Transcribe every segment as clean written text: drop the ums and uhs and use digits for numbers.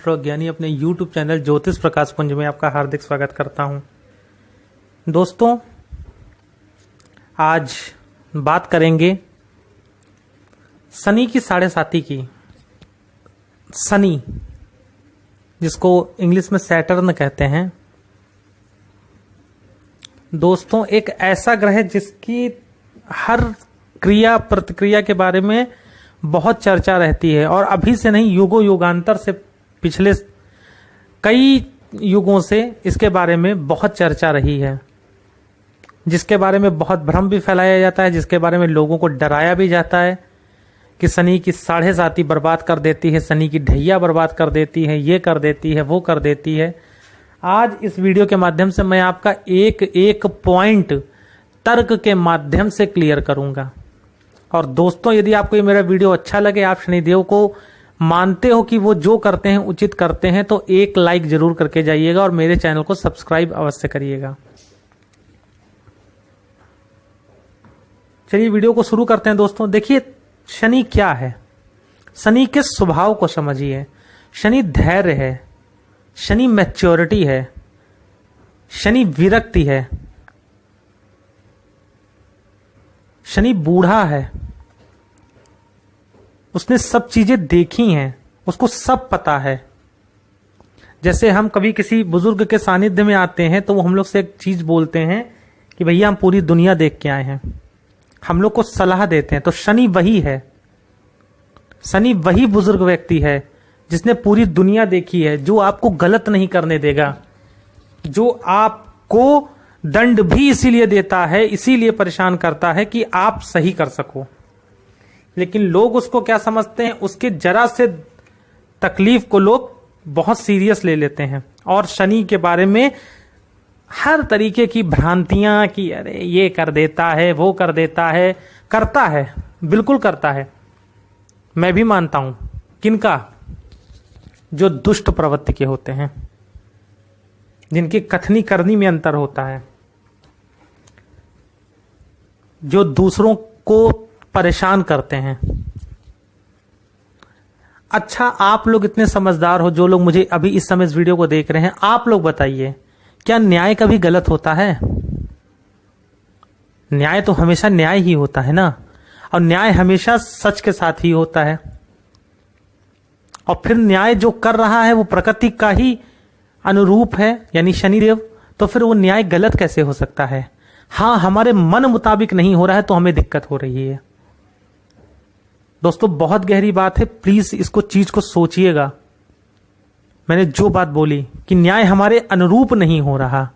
Astro ज्ञानी अपने YouTube channel ज्योतिष प्रकाश पुंज में आपका हार्दिक स्वागत करता हूं। दोस्तों, आज बात करेंगे शनि की 7.5 की। शनि, जिसको इंग्लिश में सैटर्न कहते हैं, दोस्तों एक ऐसा ग्रह जिसकी हर क्रिया प्रतिक्रिया के बारे में बहुत चर्चा रहती है और अभी से नहीं, युगों युगांतर से, पिछले कई युगों से इसके बारे में बहुत चर्चा रही है, जिसके बारे में बहुत भ्रम भी फैलाया जाता है, जिसके बारे में लोगों को डराया भी जाता है कि शनि की 7.5 बर्बाद कर देती है, शनि की ढैया बर्बाद कर देती है, ये कर देती है, वो कर देती है। आज इस वीडियो के माध्यम से मैं आपका एक एक पॉइंट तर्क के माध्यम से क्लियर करूंगा। और दोस्तों, यदि आपको ये मेरा वीडियो अच्छा लगे, आप शनिदेव को मानते हो कि वो जो करते हैं उचित करते हैं, तो एक लाइक जरूर करके जाइएगा और मेरे चैनल को सब्सक्राइब अवश्य करिएगा। चलिए वीडियो को शुरू करते हैं। दोस्तों देखिए, शनि क्या है, शनि के स्वभाव को समझिए। शनि धैर्य है, शनि मैच्योरिटी है, शनि विरक्ति है, शनि बूढ़ा है, उसने सब चीजें देखी हैं, उसको सब पता है। जैसे हम कभी किसी बुजुर्ग के सानिध्य में आते हैं तो वो हम लोग से एक चीज बोलते हैं कि भैया हम पूरी दुनिया देख के आए हैं, हम लोग को सलाह देते हैं। तो शनि वही है, शनि वही बुजुर्ग व्यक्ति है जिसने पूरी दुनिया देखी है, जो आपको गलत नहीं करने देगा, जो आपको दंड भी इसीलिए देता है, इसीलिए परेशान करता है कि आप सही कर सको। लेकिन लोग उसको क्या समझते हैं, उसके जरा से तकलीफ को लोग बहुत सीरियस ले लेते हैं और शनि के बारे में हर तरीके की भ्रांतियां कि अरे ये कर देता है, वो कर देता है। करता है, बिल्कुल करता है, मैं भी मानता हूं। किनका? जो दुष्ट प्रवृत्ति के होते हैं, जिनकी कथनी करनी में अंतर होता है, जो दूसरों को परेशान करते हैं। अच्छा, आप लोग इतने समझदार हो, जो लोग मुझे अभी इस समय इस वीडियो को देख रहे हैं, आप लोग बताइए, क्या न्याय कभी गलत होता है? न्याय तो हमेशा न्याय ही होता है ना, और न्याय हमेशा सच के साथ ही होता है। और फिर न्याय जो कर रहा है वो प्रकृति का ही अनुरूप है, यानी शनिदेव, तो फिर वो न्याय गलत कैसे हो सकता है? हाँ, हमारे मन मुताबिक नहीं हो रहा है तो हमें दिक्कत हो रही है। दोस्तों बहुत गहरी बात है, प्लीज इसको चीज को सोचिएगा। मैंने जो बात बोली कि न्याय हमारे अनुरूप नहीं हो रहा,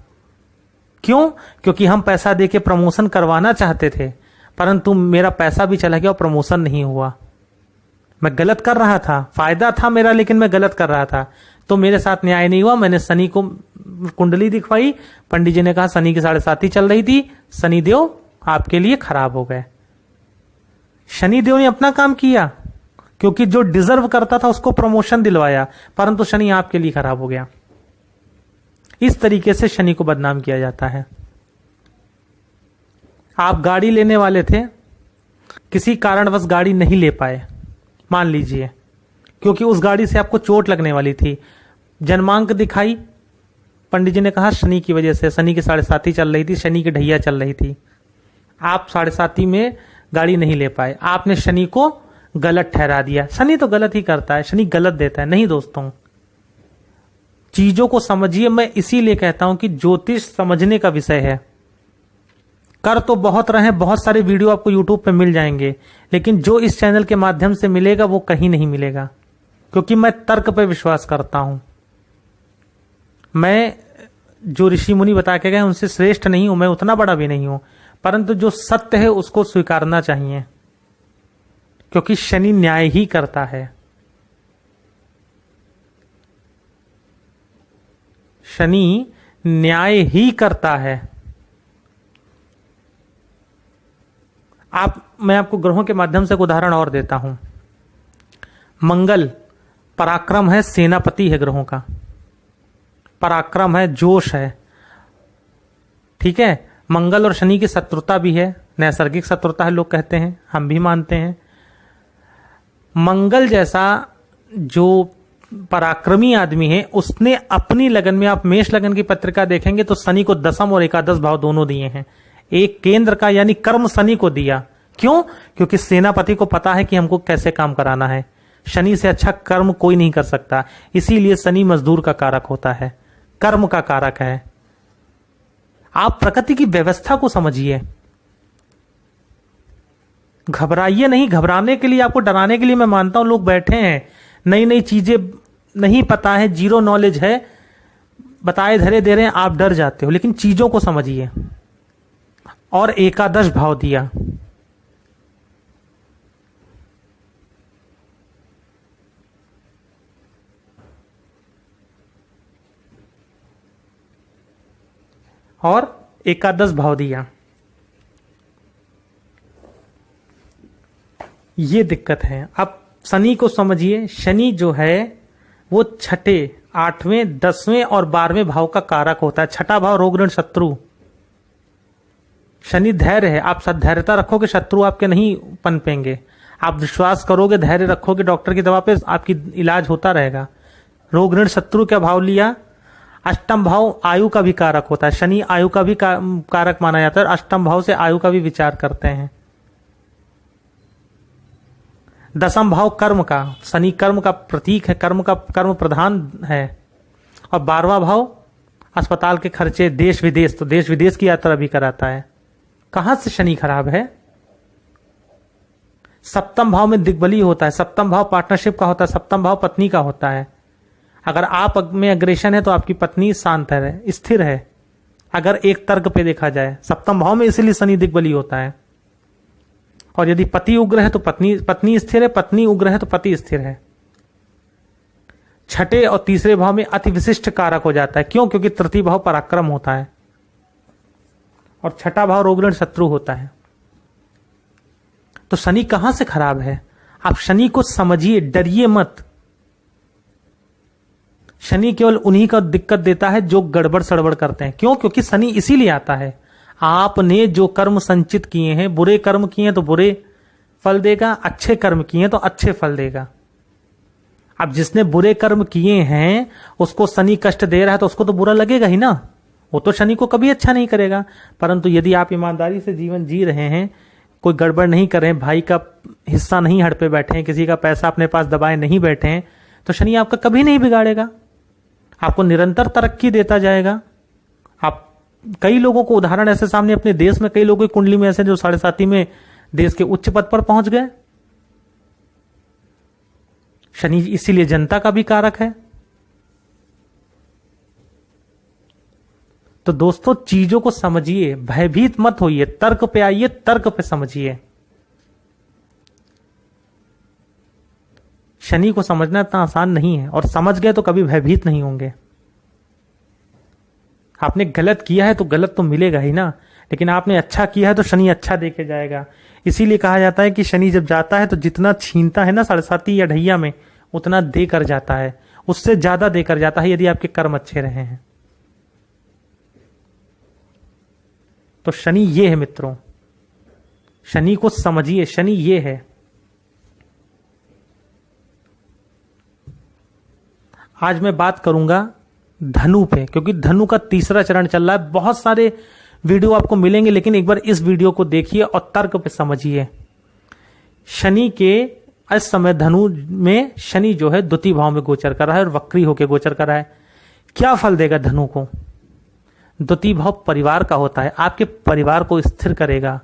क्यों? क्योंकि हम पैसा देके प्रमोशन करवाना चाहते थे, परंतु मेरा पैसा भी चला गया और प्रमोशन नहीं हुआ। मैं गलत कर रहा था, फायदा था मेरा, लेकिन मैं गलत कर रहा था, तो मेरे साथ न्याय नहीं हुआ। मैंने शनि को कुंडली दिखवाई, पंडित जी ने कहा शनि की 7.5 चल रही थी, शनिदेव आपके लिए खराब हो गए। शनिदेव ने अपना काम किया, क्योंकि जो डिजर्व करता था उसको प्रमोशन दिलवाया, परंतु शनि आपके लिए खराब हो गया। इस तरीके से शनि को बदनाम किया जाता है। आप गाड़ी लेने वाले थे, किसी कारणवश गाड़ी नहीं ले पाए, मान लीजिए, क्योंकि उस गाड़ी से आपको चोट लगने वाली थी। जन्मांक दिखाई, पंडित जी ने कहा शनि की वजह से, शनि की 7.5 चल रही थी, शनि की ढैया चल रही थी, आप 7.5 में गाड़ी नहीं ले पाए। आपने शनि को गलत ठहरा दिया। शनि तो गलत ही करता है, शनि गलत देता है। नहीं दोस्तों, चीजों को समझिए। मैं इसीलिए कहता हूं कि ज्योतिष समझने का विषय है। कर तो बहुत रहे, बहुत सारे वीडियो आपको YouTube पे मिल जाएंगे, लेकिन जो इस चैनल के माध्यम से मिलेगा वो कहीं नहीं मिलेगा, क्योंकि मैं तर्क पे विश्वास करता हूं। मैं जो ऋषि मुनि बता के गए उनसे श्रेष्ठ नहीं हूं, मैं उतना बड़ा भी नहीं हूं, परंतु जो सत्य है उसको स्वीकारना चाहिए, क्योंकि शनि न्याय ही करता है। शनि न्याय ही करता है। मैं आपको ग्रहों के माध्यम से एक उदाहरण और देता हूं। मंगल पराक्रम है, सेनापति है ग्रहों का, पराक्रम है, जोश है, ठीक है। मंगल और शनि की शत्रुता भी है, नैसर्गिक शत्रुता है लोग कहते हैं, हम भी मानते हैं। मंगल जैसा जो पराक्रमी आदमी है, उसने अपनी लगन में, आप मेष लगन की पत्रिका देखेंगे तो शनि को दसम और एकादश भाव दोनों दिए हैं। एक केंद्र का यानी कर्म शनि को दिया। क्यों? क्योंकि सेनापति को पता है कि हमको कैसे काम कराना है। शनि से अच्छा कर्म कोई नहीं कर सकता, इसीलिए शनि मजदूर का कारक होता है, कर्म का कारक है। आप प्रकृति की व्यवस्था को समझिए, घबराइए नहीं। घबराने के लिए, आपको डराने के लिए मैं मानता हूं लोग बैठे हैं, नई नई चीजें नहीं पता है, जीरो नॉलेज है, बताए धरे दे रहे हैं, आप डर जाते हो। लेकिन चीजों को समझिए। और एकादश भाव दिया, और एकादश भाव दिया। ये दिक्कत है। अब शनि को समझिए। शनि जो है वो छठे, आठवें, 10वें और 12वें भाव का कारक होता है। छठा भाव रोग ऋण शत्रु। शनि धैर्य है, आप धैर्यता रखोगे, शत्रु आपके नहीं पनपेंगे। आप विश्वास करोगे, धैर्य रखोगे, डॉक्टर की दवा पे आपकी इलाज होता रहेगा। रोग ऋण शत्रु क्या भाव लिया? अष्टम भाव आयु का भी कारक होता है। शनि आयु का भी कारक माना जाता है, अष्टम भाव से आयु का भी विचार करते हैं। दसम भाव कर्म का, शनि कर्म का प्रतीक है, कर्म प्रधान है। और 12वां भाव अस्पताल के खर्चे, देश विदेश, तो देश विदेश की यात्रा भी कराता है। कहां से शनि खराब है? सप्तम भाव में दिग्बली होता है। सप्तम भाव पार्टनरशिप का होता है, सप्तम भाव पत्नी का होता है। अगर आप में अग्रेशन है तो आपकी पत्नी शांत है, स्थिर है, अगर एक तर्क पे देखा जाए सप्तम भाव में, इसीलिए शनि दिग्बली होता है। और यदि पति उग्र है तो पत्नी स्थिर है, पत्नी उग्र है तो पति स्थिर है। छठे और तीसरे भाव में अति विशिष्ट कारक हो जाता है। क्यों? क्योंकि तृतीय भाव पराक्रम होता है और छठा भाव रोग ऋण शत्रु होता है। तो शनि कहां से खराब है? आप शनि को समझिए, डरिए मत। शनि केवल उन्हीं का दिक्कत देता है जो गड़बड़ सड़बड़ करते हैं। क्यों? क्योंकि शनि इसीलिए आता है, आपने जो कर्म संचित किए हैं, बुरे कर्म किए हैं तो बुरे फल देगा, अच्छे कर्म किए हैं तो अच्छे फल देगा। अब जिसने बुरे कर्म किए हैं उसको शनि कष्ट दे रहा है तो उसको तो बुरा लगेगा ही ना, वो तो शनि को कभी अच्छा नहीं करेगा। परंतु यदि आप ईमानदारी से जीवन जी रहे हैं, कोई गड़बड़ नहीं कर रहे हैं, भाई का हिस्सा नहीं हड़पे बैठे हैं, किसी का पैसा अपने पास दबाए नहीं बैठे हैं, तो शनि आपका कभी नहीं बिगाड़ेगा, आपको निरंतर तरक्की देता जाएगा। आप कई लोगों को उदाहरण ऐसे सामने अपने देश में, कई लोगों की कुंडली में ऐसे जो 7.5 में देश के उच्च पद पर पहुंच गए। शनि इसीलिए जनता का भी कारक है। तो दोस्तों चीजों को समझिए, भयभीत मत होइए, तर्क पे आइए, तर्क पे समझिए। शनि को समझना इतना आसान नहीं है, और समझ गए तो कभी भयभीत नहीं होंगे। आपने गलत किया है तो गलत तो मिलेगा ही ना, लेकिन आपने अच्छा किया है तो शनि अच्छा देके जाएगा। इसीलिए कहा जाता है कि शनि जब जाता है तो जितना छीनता है ना 7.5 या ढैया में, उतना देकर जाता है, उससे ज्यादा देकर जाता है यदि आपके कर्म अच्छे रहे हैं। तो शनि ये है मित्रों, शनि को समझिए, शनि ये है। आज मैं बात करूंगा धनु पे, क्योंकि धनु का तीसरा चरण चल रहा है। बहुत सारे वीडियो आपको मिलेंगे, लेकिन एक बार इस वीडियो को देखिए और तर्क पे समझिए। शनि के इस समय धनु में शनि जो है द्वितीय भाव में गोचर कर रहा है और वक्री होकर गोचर कर रहा है। क्या फल देगा धनु को? द्वितीय भाव परिवार का होता है, आपके परिवार को स्थिर करेगा,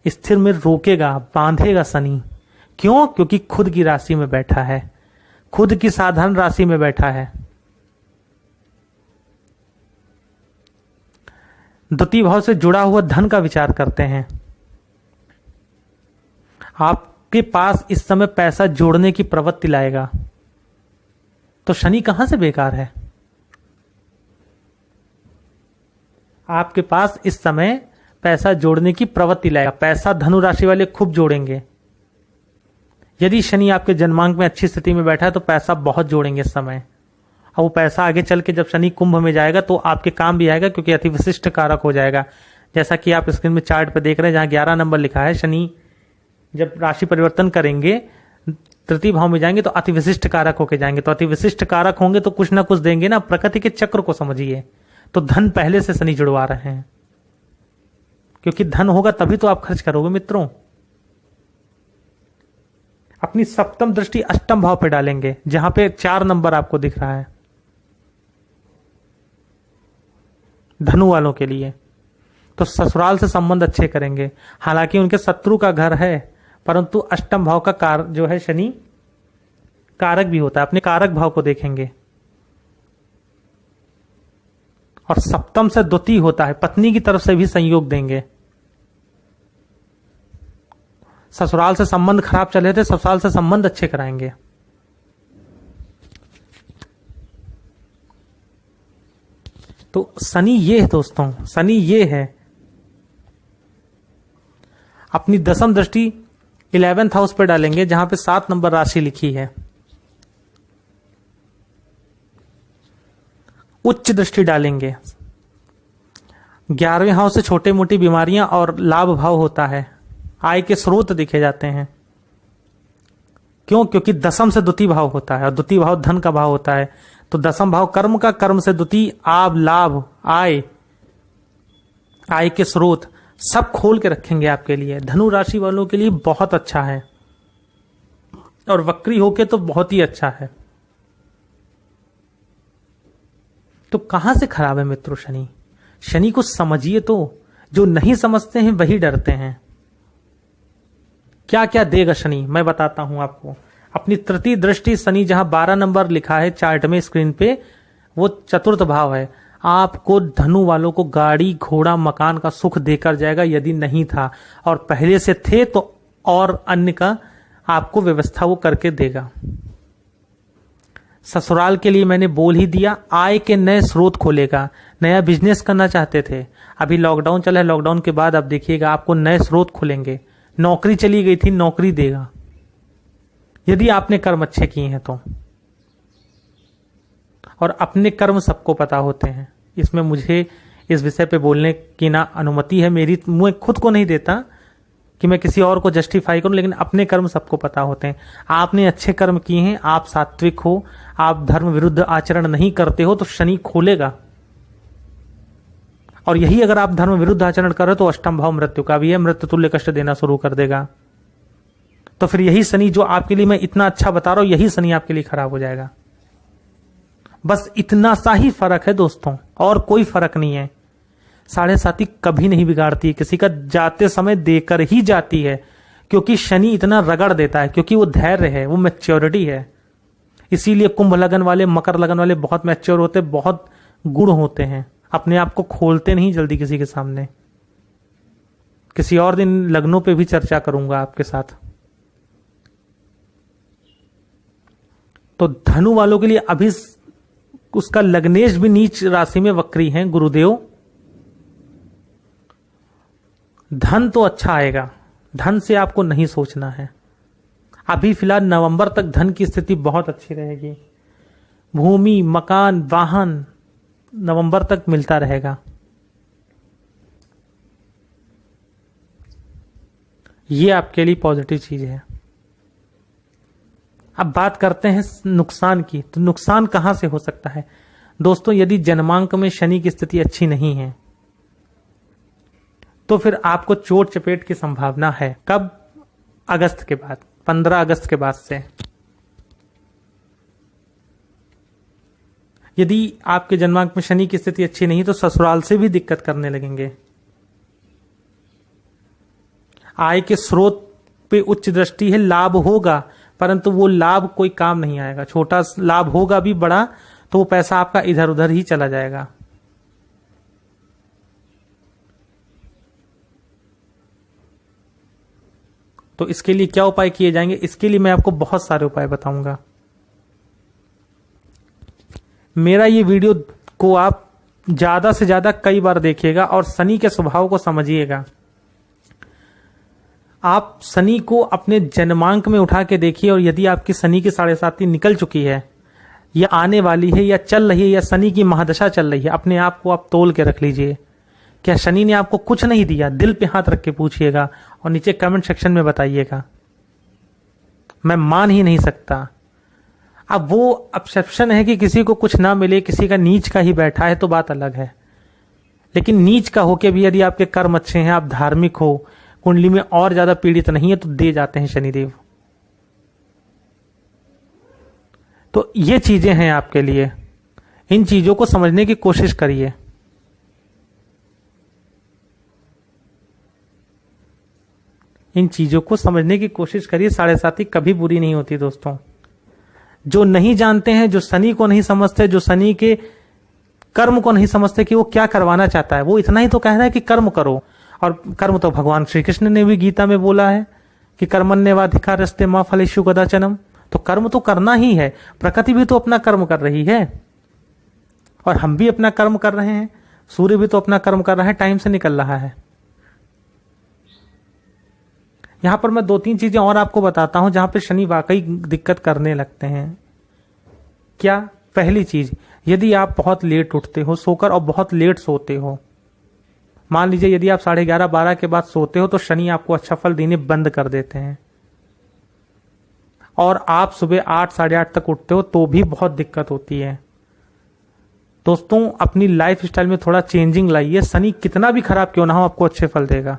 स्थिर में रोकेगा, बांधेगा शनि। क्यों? क्योंकि खुद की राशि में बैठा है, खुद की साधारण राशि में बैठा है। द्वितीय भाव से जुड़ा हुआ धन का विचार करते हैं। आपके पास इस समय पैसा जोड़ने की प्रवृत्ति लाएगा। तो शनि कहां से बेकार है? आपके पास इस समय पैसा जोड़ने की प्रवृत्ति लाएगा। पैसा धनु राशि वाले खूब जोड़ेंगे। यदि शनि आपके जन्मांक में अच्छी स्थिति में बैठा है तो पैसा बहुत जोड़ेंगे इस समय। और वो पैसा आगे चल के जब शनि कुंभ में जाएगा तो आपके काम भी आएगा, क्योंकि अति विशिष्ट कारक हो जाएगा। जैसा कि आप स्क्रीन में चार्ट पे देख रहे हैं, जहां 11 नंबर लिखा है, शनि जब राशि परिवर्तन करेंगे तृतीय भाव में जाएंगे तो अति विशिष्ट कारक होके जाएंगे, तो अति विशिष्ट कारक होंगे तो कुछ ना कुछ देंगे ना। प्रकृति के चक्र को समझिए। तो धन पहले से शनि जुड़वा रहे हैं, क्योंकि धन होगा तभी तो आप खर्च करोगे मित्रों। अपनी सप्तम दृष्टि अष्टम भाव पे डालेंगे, जहां पे 4 नंबर आपको दिख रहा है धनु वालों के लिए। तो ससुराल से संबंध अच्छे करेंगे। हालांकि उनके शत्रु का घर है, परंतु अष्टम भाव का कार जो है शनि कारक भी होता है, अपने कारक भाव को देखेंगे। और सप्तम से द्वितीय होता है, पत्नी की तरफ से भी संयोग देंगे। ससुराल से संबंध खराब चले थे, ससुराल से संबंध अच्छे कराएंगे। तो शनि ये है दोस्तों, शनि ये है। अपनी दसम दृष्टि 11th हाउस पे डालेंगे, जहां पे 7 नंबर राशि लिखी है। उच्च दृष्टि डालेंगे। 11वें हाउस से छोटे मोटी बीमारियां और लाभ भाव होता है, आय के स्रोत दिखे जाते हैं। क्यों? क्योंकि दसम से द्वितीय भाव होता है और द्वितीय भाव धन का भाव होता है। तो दसम भाव कर्म का, कर्म से द्वितीय आब, लाभ, आय, आय के स्रोत सब खोल के रखेंगे आपके लिए। धनु राशि वालों के लिए बहुत अच्छा है, और वक्री होके तो बहुत ही अच्छा है। तो कहां से खराब है मित्रों शनि? शनि को समझिए। तो जो नहीं समझते हैं वही डरते हैं। क्या क्या देगा शनि, मैं बताता हूं आपको। अपनी तृतीय दृष्टि शनि, जहां 12 नंबर लिखा है चार्ट में स्क्रीन पे, वो चतुर्थ भाव है। आपको धनु वालों को गाड़ी, घोड़ा, मकान का सुख देकर जाएगा। यदि नहीं था और पहले से थे तो और अन्य का आपको व्यवस्था वो करके देगा। ससुराल के लिए मैंने बोल ही दिया, आय के नए स्रोत खोलेगा। नया बिजनेस करना चाहते थे, अभी लॉकडाउन चला है, लॉकडाउन के बाद अब देखिएगा आपको नए स्रोत खुलेंगे। नौकरी चली गई थी, नौकरी देगा, यदि आपने कर्म अच्छे किए हैं तो। और अपने कर्म सबको पता होते हैं। इसमें मुझे इस विषय पे बोलने की ना अनुमति है मेरी, मुझे खुद को नहीं देता कि मैं किसी और को जस्टिफाई करूं, लेकिन अपने कर्म सबको पता होते हैं। आपने अच्छे कर्म किए हैं, आप सात्विक हो, आप धर्म विरुद्ध आचरण नहीं करते हो, तो शनि खोलेगा। और यही अगर आप धर्म विरुद्ध आचरण कर रहे हो तो अष्टम भाव मृत्यु का भी है, मृत्यु तुल्य कष्ट देना शुरू कर देगा। तो फिर यही शनि जो आपके लिए मैं इतना अच्छा बता रहा हूं, यही शनि आपके लिए खराब हो जाएगा। बस इतना सा ही फर्क है दोस्तों, और कोई फर्क नहीं है। 7.5 कभी नहीं बिगाड़ती है किसी का, जाते समय देकर ही जाती है। क्योंकि शनि इतना रगड़ देता है, क्योंकि वो धैर्य है, वो मैच्योरिटी है। इसीलिए कुंभ लगन वाले, मकर लगन वाले बहुत मैच्योर होते, बहुत गुण होते हैं, अपने आप को खोलते नहीं जल्दी किसी के सामने। किसी और दिन लग्नों पे भी चर्चा करूंगा आपके साथ। तो धनु वालों के लिए अभी उसका लग्नेश भी नीच राशि में वक्री हैं गुरुदेव। धन तो अच्छा आएगा, धन से आपको नहीं सोचना है। अभी फिलहाल नवंबर तक धन की स्थिति बहुत अच्छी रहेगी। भूमि, मकान, वाहन नवंबर तक मिलता रहेगा। ये आपके लिए पॉजिटिव चीज है। अब बात करते हैं नुकसान की। तो नुकसान कहां से हो सकता है दोस्तों? यदि जन्मांक में शनि की स्थिति अच्छी नहीं है तो फिर आपको चोट चपेट की संभावना है। कब? अगस्त के बाद, 15 अगस्त के बाद से। यदि आपके जन्मांक में शनि की स्थिति अच्छी नहीं तो ससुराल से भी दिक्कत करने लगेंगे। आय के स्रोत पे उच्च दृष्टि है, लाभ होगा, परंतु वो लाभ कोई काम नहीं आएगा। छोटा लाभ होगा भी, बड़ा तो वो पैसा आपका इधर उधर ही चला जाएगा। तो इसके लिए क्या उपाय किए जाएंगे? इसके लिए मैं आपको बहुत सारे उपाय बताऊंगा। मेरा ये वीडियो को आप ज्यादा से ज्यादा कई बार देखिएगा और शनि के स्वभाव को समझिएगा। आप शनि को अपने जन्मांक में उठा के देखिए, और यदि आपकी शनि की 7.5 निकल चुकी है या आने वाली है या चल रही है या शनि की महादशा चल रही है, अपने आप को आप तोल के रख लीजिए। क्या शनि ने आपको कुछ नहीं दिया? दिल पे हाथ रख के पूछिएगा और नीचे कमेंट सेक्शन में बताइएगा। मैं मान ही नहीं सकता। अब वो अपसेप्शन है कि किसी को कुछ ना मिले, किसी का नीच का ही बैठा है तो बात अलग है, लेकिन नीच का होके भी यदि आपके कर्म अच्छे हैं, आप धार्मिक हो, कुंडली में और ज्यादा पीड़ित नहीं है, तो दे जाते हैं शनिदेव। तो ये चीजें हैं आपके लिए, इन चीजों को समझने की कोशिश करिए। इन चीजों को समझने की कोशिश करिए। 7.5 कभी बुरी नहीं होती दोस्तों। जो नहीं जानते हैं, जो शनि को नहीं समझते, जो शनि के कर्म को नहीं समझते कि वो क्या करवाना चाहता है, वो इतना ही तो कह रहा है कि कर्म करो। और कर्म तो भगवान श्री कृष्ण ने भी गीता में बोला है कि कर्मण्येवाधिकारस्ते मा फलेषु कदाचन। तो कर्म तो करना ही है। प्रकृति भी तो अपना कर्म कर रही है और हम भी अपना कर्म कर रहे हैं। सूर्य भी तो अपना कर्म कर रहा है, टाइम से निकल रहा है। यहां पर मैं 2-3 चीजें और आपको बताता हूं जहां पे शनि वाकई दिक्कत करने लगते हैं। क्या? पहली चीज, यदि आप बहुत लेट उठते हो सोकर और बहुत लेट सोते हो, मान लीजिए यदि आप 11:30-12 के बाद सोते हो, तो शनि आपको अच्छा फल देने बंद कर देते हैं। और आप सुबह 8-8:30 तक उठते हो तो भी बहुत दिक्कत होती है। दोस्तों, अपनी लाइफ स्टाइल में थोड़ा चेंजिंग लाइए। शनि कितना भी खराब क्यों ना हो, आपको अच्छे फल देगा।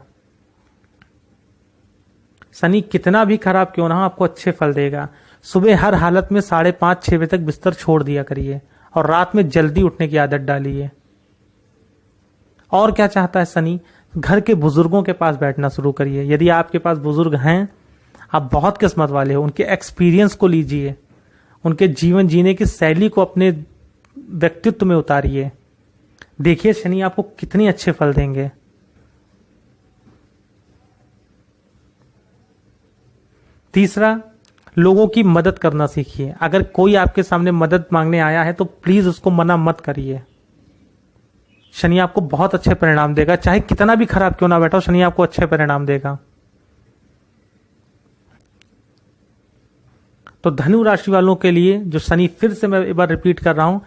शनि कितना भी खराब क्यों ना हो, आपको अच्छे फल देगा। सुबह हर हालत में 5:30-6 बजे तक बिस्तर छोड़ दिया करिए और रात में जल्दी उठने की आदत डालिए। और क्या चाहता है शनि? घर के बुजुर्गों के पास बैठना शुरू करिए। यदि आपके पास बुजुर्ग हैं, आप बहुत किस्मत वाले हो। उनके एक्सपीरियंस को लीजिए, उनके जीवन जीने की शैली को अपने व्यक्तित्व में उतारिए। देखिए शनि आपको कितने अच्छे फल देंगे। तीसरा, लोगों की मदद करना सीखिए। अगर कोई आपके सामने मदद मांगने आया है तो प्लीज उसको मना मत करिए। शनि आपको बहुत अच्छे परिणाम देगा। चाहे कितना भी खराब क्यों ना बैठा हो, शनि आपको अच्छे परिणाम देगा। तो धनु राशि वालों के लिए जो शनि, फिर से मैं एक बार रिपीट कर रहा हूं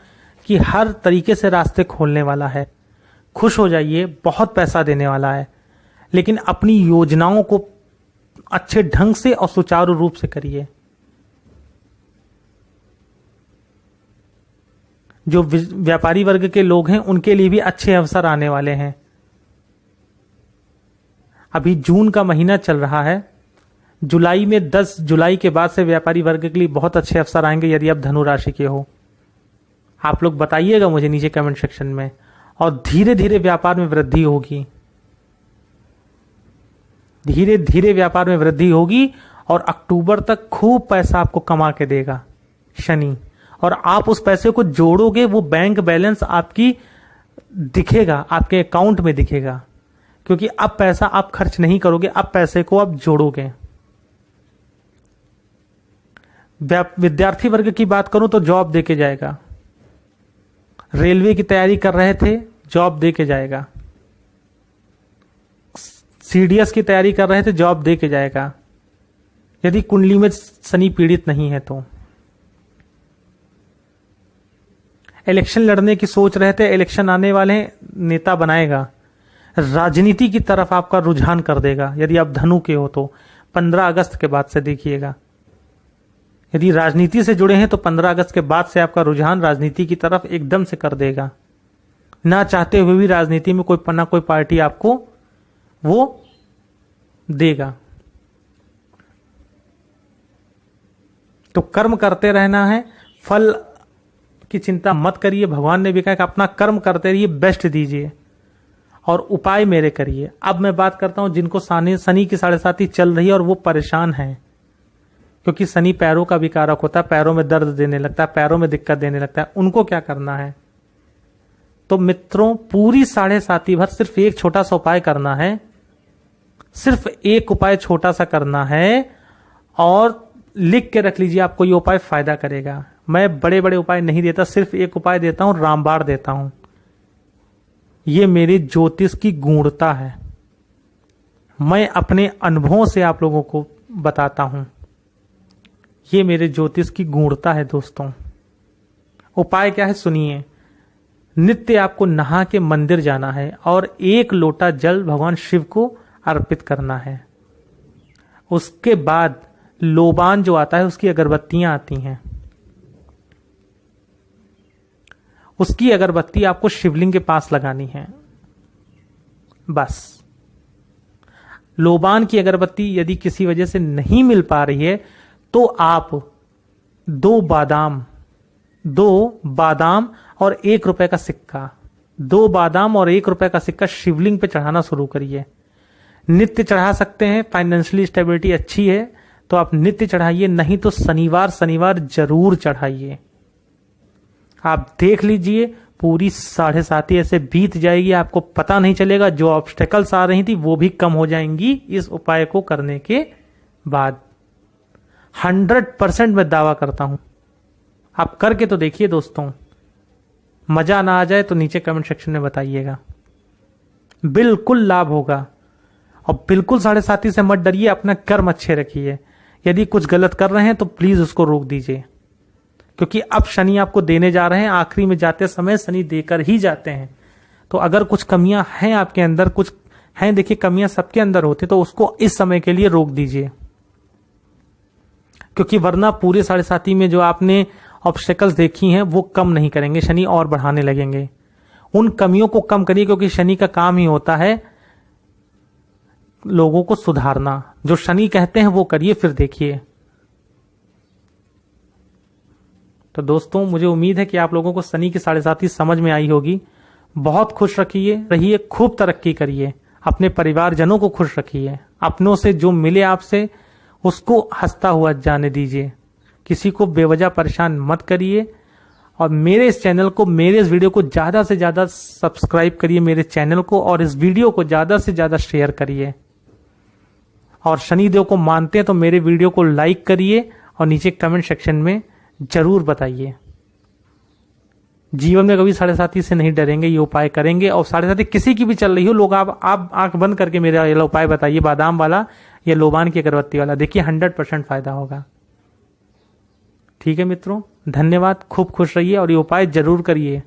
कि हर तरीके से रास्ते खोलने वाला है। खुश हो जाइए, बहुत पैसा देने वाला है, लेकिन अपनी योजनाओं को अच्छे ढंग से और सुचारू रूप से करिए। जो व्यापारी वर्ग के लोग हैं उनके लिए भी अच्छे अवसर आने वाले हैं। अभी जून का महीना चल रहा है, जुलाई में 10 जुलाई के बाद से व्यापारी वर्ग के लिए बहुत अच्छे अवसर आएंगे। यदि आप धनु राशि के हो, आप लोग बताइएगा मुझे नीचे कमेंट सेक्शन में। और धीरे धीरे व्यापार में वृद्धि होगी, धीरे धीरे व्यापार में वृद्धि होगी और अक्टूबर तक खूब पैसा आपको कमा के देगा शनि। और आप उस पैसे को जोड़ोगे, वो बैंक बैलेंस आपकी दिखेगा, आपके अकाउंट में दिखेगा, क्योंकि अब पैसा आप खर्च नहीं करोगे, अब पैसे को आप जोड़ोगे। विद्यार्थी वर्ग की बात करूं तो जॉब देके जाएगा। रेलवे की तैयारी कर रहे थे, जॉब देके जाएगा। सीडीएस की तैयारी कर रहे थे, जॉब देके जाएगा, यदि कुंडली में शनि पीड़ित नहीं है तो। इलेक्शन लड़ने की सोच रहे थे, इलेक्शन आने वाले नेता बनाएगा। राजनीति की तरफ आपका रुझान कर देगा यदि आप धनु के हो तो। 15 अगस्त के बाद से देखिएगा, यदि राजनीति से जुड़े हैं तो 15 अगस्त के बाद से आपका रुझान राजनीति की तरफ एकदम से कर देगा। ना चाहते हुए भी राजनीति में कोई ना कोई पार्टी आपको वो देगा। तो कर्म करते रहना है, फल की चिंता मत करिए। भगवान ने भी कहा कि अपना कर्म करते रहिए, बेस्ट दीजिए और उपाय मेरे करिए। अब मैं बात करता हूं जिनको शनि की 7.5 चल रही है और वो परेशान हैं, क्योंकि शनि पैरों का भी कारक होता है, पैरों में दर्द देने लगता है, पैरों में दिक्कत देने लगता है। उनको क्या करना है? तो मित्रों, पूरी 7.5 भर सिर्फ एक छोटा सा उपाय करना है। सिर्फ एक उपाय छोटा सा करना है और लिख के रख लीजिए, आपको ये उपाय फायदा करेगा। मैं बड़े बड़े उपाय नहीं देता, सिर्फ एक उपाय देता हूं, रामबाण देता हूं। ये मेरी ज्योतिष की गूढ़ता है, मैं अपने अनुभवों से आप लोगों को बताता हूं। ये मेरे ज्योतिष की गूढ़ता है दोस्तों। उपाय क्या है सुनिए। नित्य आपको नहा के मंदिर जाना है और 1 लोटा जल भगवान शिव को अर्पित करना है। उसके बाद लोबान जो आता है उसकी अगरबत्तियां आती हैं, उसकी अगरबत्ती आपको शिवलिंग के पास लगानी है। बस लोबान की अगरबत्ती यदि किसी वजह से नहीं मिल पा रही है तो आप 2 बादाम और 1 रुपए का सिक्का, 2 बादाम और 1 रुपए का सिक्का शिवलिंग पे चढ़ाना शुरू करिए। नित्य चढ़ा सकते हैं, फाइनेंशियली स्टेबिलिटी अच्छी है तो आप नित्य चढ़ाइए, नहीं तो शनिवार जरूर चढ़ाइए। आप देख लीजिए पूरी 7.5 ऐसे बीत जाएगी, आपको पता नहीं चलेगा। जो ऑब्स्टेकल्स आ रही थी वो भी कम हो जाएंगी इस उपाय को करने के बाद। 100% मैं दावा करता हूं। आप करके तो देखिए दोस्तों, मजा ना आ जाए तो नीचे कमेंट सेक्शन में बताइएगा, बिल्कुल लाभ होगा। और बिल्कुल 7.5 से मत डरिए, अपना कर्म अच्छे रखिए। यदि कुछ गलत कर रहे हैं तो प्लीज उसको रोक दीजिए, क्योंकि अब शनि आपको देने जा रहे हैं। आखिरी में जाते समय शनि देकर ही जाते हैं। तो अगर कुछ कमियां हैं आपके अंदर, कुछ हैं, देखिए कमियां सबके अंदर होती, तो उसको इस समय के लिए रोक दीजिए, क्योंकि वरना पूरे 7.5 में जो आपने ऑब्स्टेकल्स देखी हैं वो कम नहीं करेंगे, शनि और बढ़ाने लगेंगे। उन कमियों को कम करिए, क्योंकि शनि का काम ही होता है लोगों को सुधारना। जो शनि कहते हैं वो करिए, फिर देखिए। तो दोस्तों मुझे उम्मीद है कि आप लोगों को शनि की 7.5 समझ में आई होगी। बहुत खुश रहिए, खूब तरक्की करिए, अपने परिवारजनों को खुश रखिए, अपनों से जो मिले आपसे उसको हंसता हुआ जाने दीजिए, किसी को बेवजह परेशान मत करिए। और मेरे इस चैनल को, मेरे इस वीडियो को ज्यादा से ज्यादा सब्सक्राइब करिए मेरे चैनल को, और इस वीडियो को ज्यादा से ज्यादा शेयर करिए। और शनिदेव को मानते हैं तो मेरे वीडियो को लाइक करिए और नीचे कमेंट सेक्शन में जरूर बताइए। जीवन में कभी 7.5 से नहीं डरेंगे, ये उपाय करेंगे। और 7.5 किसी की भी चल रही हो, लोग आप आंख बंद करके मेरा ये उपाय बताइए, बादाम वाला या लोबान की अगरबत्ती वाला, देखिए 100% फायदा होगा। ठीक है मित्रों, धन्यवाद, खूब खुश रहिए और ये उपाय जरूर करिए।